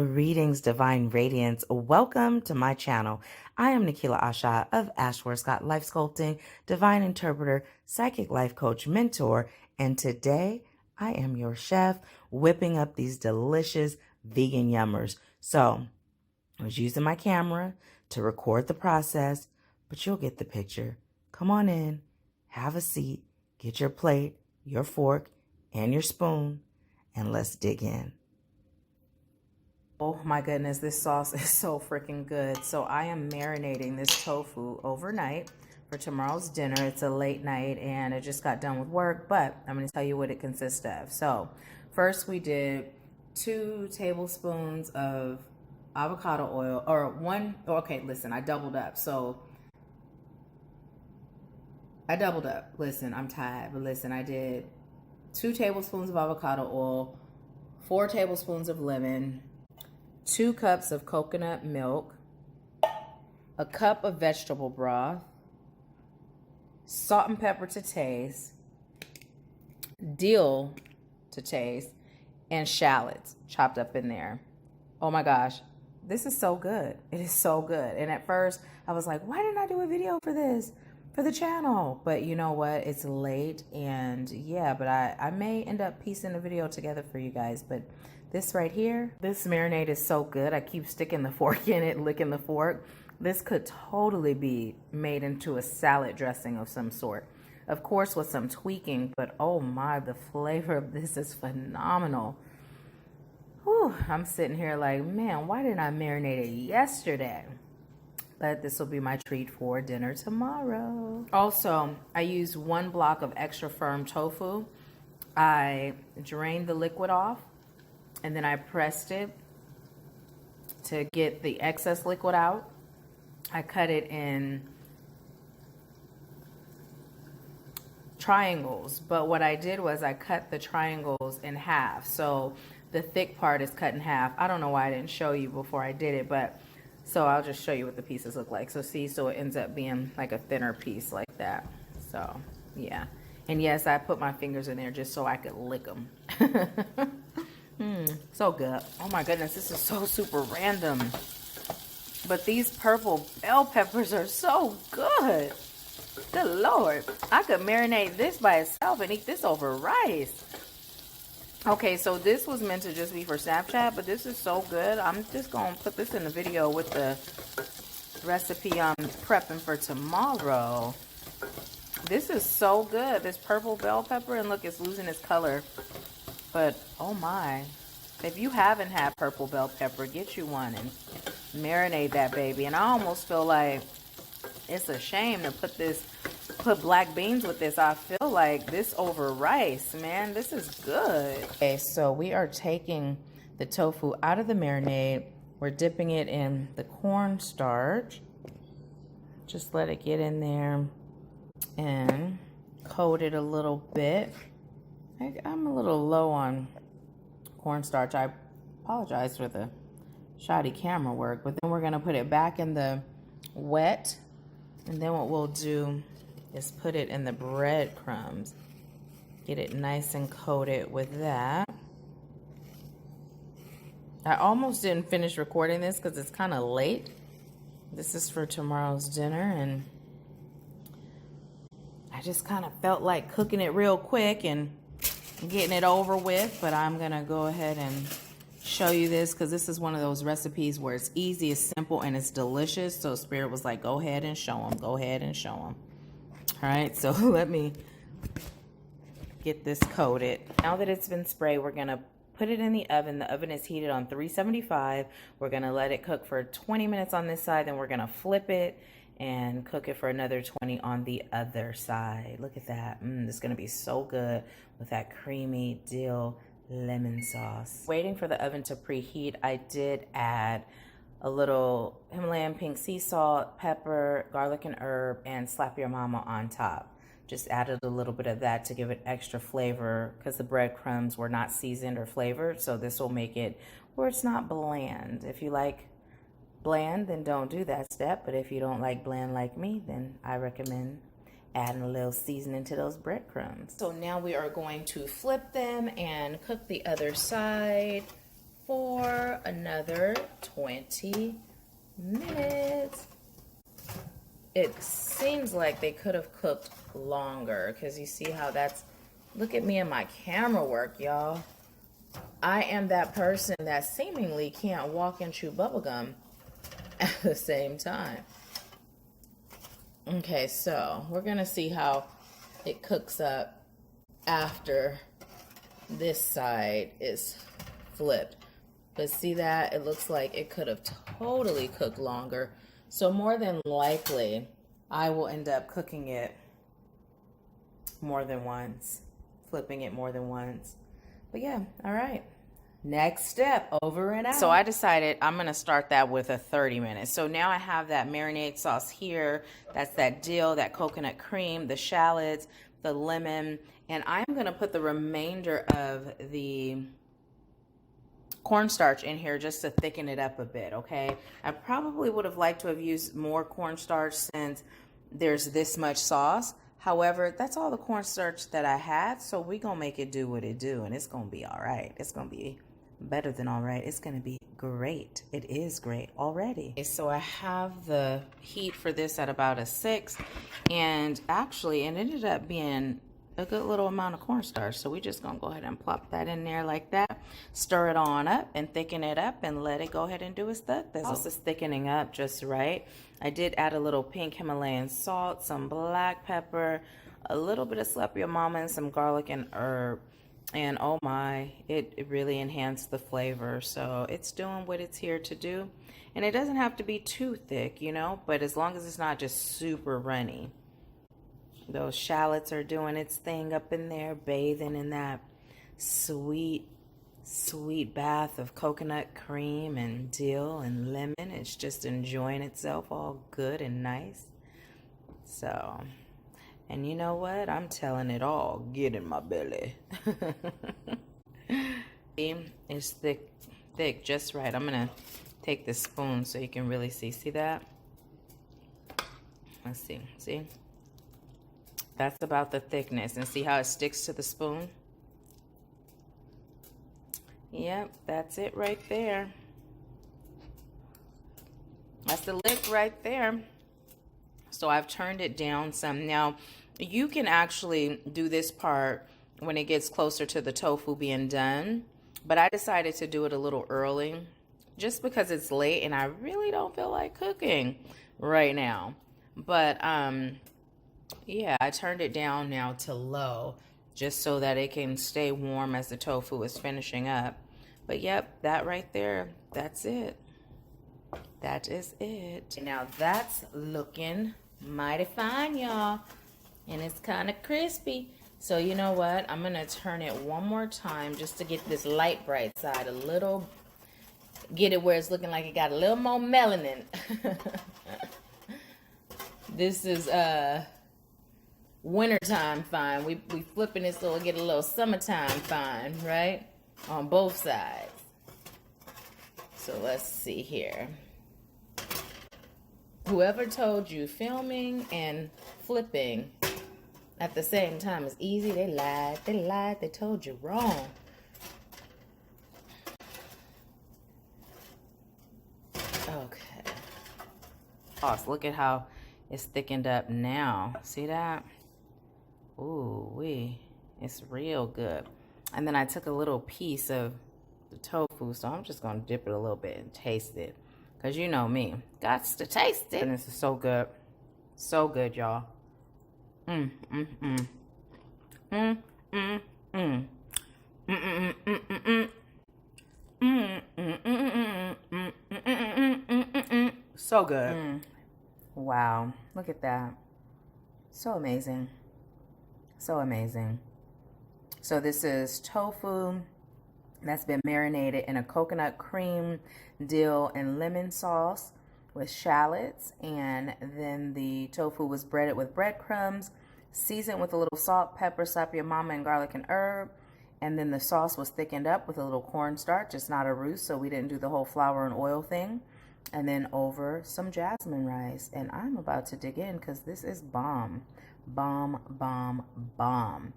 Greetings, Divine Radiance. Welcome to my channel. I am Nahkila Isha of AshworthScott Life Sculpting, Divine Interpreter, Psychic Life Coach, Mentor, and today I am your chef whipping up these delicious vegan yummers. So I was using my camera to record the process, but you'll get the picture. Come on in, have a seat, get your plate, your fork, and your spoon, and let's dig in. Oh my goodness, this sauce is so freaking good. So I am marinating this tofu overnight for tomorrow's dinner. It's a late night and I just got done with work, but I'm going to tell you what it consists of. So first we did 2 tablespoons of avocado oil, or one, okay, listen, I doubled up. So I doubled up. Listen, I'm tired, but listen, I did 2 tablespoons of avocado oil, 4 tablespoons of lemon, 2 cups of coconut milk, a cup of vegetable broth, salt and pepper to taste, dill to taste, and shallots chopped up in there. Oh my gosh, this is so good. It is so good. And at first I was like, why didn't I do a video for this, for the channel? But you know what? It's late and yeah, but I may end up piecing a video together for you guys. But this right here, this marinade is so good. I keep sticking the fork in it, licking the fork. This could totally be made into a salad dressing of some sort. Of course, with some tweaking, but oh my, the flavor of this is phenomenal. Whew, I'm sitting here like, man, why didn't I marinate it yesterday? But this will be my treat for dinner tomorrow. Also, I used 1 block of extra firm tofu. I drained the liquid off. And then I pressed it to get the excess liquid out. I cut it in triangles, but what I did was I cut the triangles in half. So the thick part is cut in half. I don't know why I didn't show you before I did it, but so I'll just show you what the pieces look like. So see, so it ends up being like a thinner piece like that. So yeah. And yes, I put my fingers in there just so I could lick them. So good. Oh my goodness, this is so super random. But these purple bell peppers are so good. Good Lord. I could marinate this by itself and eat this over rice. Okay, so this was meant to just be for Snapchat, but this is so good. I'm just going to put this in the video with the recipe I'm prepping for tomorrow. This is so good. This purple bell pepper, and look, it's losing its color. But, oh my, if you haven't had purple bell pepper, get you one and marinate that baby. And I almost feel like it's a shame to put black beans with this. I feel like this over rice, man. This is good. Okay, so we are taking the tofu out of the marinade. We're dipping it in the cornstarch. Just let it get in there and coat it a little bit. I'm a little low on cornstarch. I apologize for the shoddy camera work, but then we're going to put it back in the wet, and then what we'll do is put it in the breadcrumbs. Get it nice and coated with that. I almost didn't finish recording this because it's kind of late. This is for tomorrow's dinner, and I just kind of felt like cooking it real quick and getting it over with, but I'm gonna go ahead and show you this because this is one of those recipes where it's easy, it's simple, and it's delicious. So Spirit was like, go ahead and show them, go ahead and show them. All right, so let me get this coated. Now that it's been sprayed, we're gonna put it in the oven. The oven is heated on 375. We're gonna let it cook for 20 minutes on this side, then we're gonna flip it and cook it for another 20 on the other side. Look at that. This is gonna be so good with that creamy dill lemon sauce. Waiting for the oven to preheat, I did add a little Himalayan pink sea salt, pepper, garlic and herb, and slap your mama on top. Just added a little bit of that to give it extra flavor because the breadcrumbs were not seasoned or flavored. So this will make it where it's not bland. If you like bland, then don't do that step. But if you don't like bland like me, then I recommend adding a little seasoning to those breadcrumbs. So now we are going to flip them and cook the other side. for another 20 minutes. It seems like they could have cooked longer because you see how that's, look at me and my camera work, y'all. I am that person that seemingly can't walk and chew bubblegum at the same time. Okay, so we're gonna see how it cooks up after this side is flipped. But see that? It looks like it could have totally cooked longer. So more than likely, I will end up cooking it more than once, flipping it more than once. But yeah, all right. Next step, over and out. So I decided I'm going to start that with a 30 minutes. So now I have that marinade sauce here. That's that dill, that coconut cream, the shallots, the lemon. And I'm going to put the remainder of the cornstarch in here just to thicken it up a bit, okay? I probably would have liked to have used more cornstarch since there's this much sauce. However, that's all the cornstarch that I had, so we're going to make it do what it do, and it's going to be all right. It's going to be better than all right. It's going to be great. It is great already. Okay, so I have the heat for this at about a 6, and actually it ended up being a good little amount of cornstarch, so we're just going to go ahead and plop that in there like that. Stir it on up and thicken it up and let it go ahead and do its thing. This is thickening up just right. I did add a little pink Himalayan salt, some black pepper, a little bit of slap your mama, and some garlic and herb. And oh my, it really enhanced the flavor. So it's doing what it's here to do. And it doesn't have to be too thick, you know, but as long as it's not just super runny. Those shallots are doing its thing up in there, bathing in that sweet, sweet bath of coconut cream and dill and lemon. It's just enjoying itself all good and nice. So, and you know what? I'm telling it all. Get in my belly. It's thick, just right. I'm going to take this spoon so you can really see. See that? Let's see. See? That's about the thickness. And see how it sticks to the spoon? Yep, that's it right there. That's the lick right there. So I've turned it down some. Now, you can actually do this part when it gets closer to the tofu being done. But I decided to do it a little early just because it's late and I really don't feel like cooking right now. But, yeah, I turned it down now to low just so that it can stay warm as the tofu is finishing up. But yep, that right there, that's it. That is it. Now that's looking mighty fine, y'all. And it's kind of crispy. So you know what? I'm going to turn it one more time just to get this light bright side a little, get it where it's looking like it got a little more melanin. This is wintertime fine. We flipping it so it'll get a little summertime fine, right? On both sides. So let's see here. Whoever told you filming and flipping at the same time is easy, they lied. They lied. They told you wrong. Okay. Oh, look at how it's thickened up now. See that? Ooh, wee. It's real good. And then I took a little piece of the tofu, so I'm just going to dip it a little bit and taste it. Because you know me. Gots to taste it. And this is so good. So good, y'all. So good. Wow. Look at that. So amazing. So amazing. So this is tofu that's been marinated in a coconut cream, dill, and lemon sauce with shallots. And then the tofu was breaded with breadcrumbs, seasoned with a little salt, pepper, slap your mama, and garlic and herb. And then the sauce was thickened up with a little cornstarch. It's not a roux, so we didn't do the whole flour and oil thing. And then over some jasmine rice. And I'm about to dig in because this is bomb. Bomb, bomb, bomb.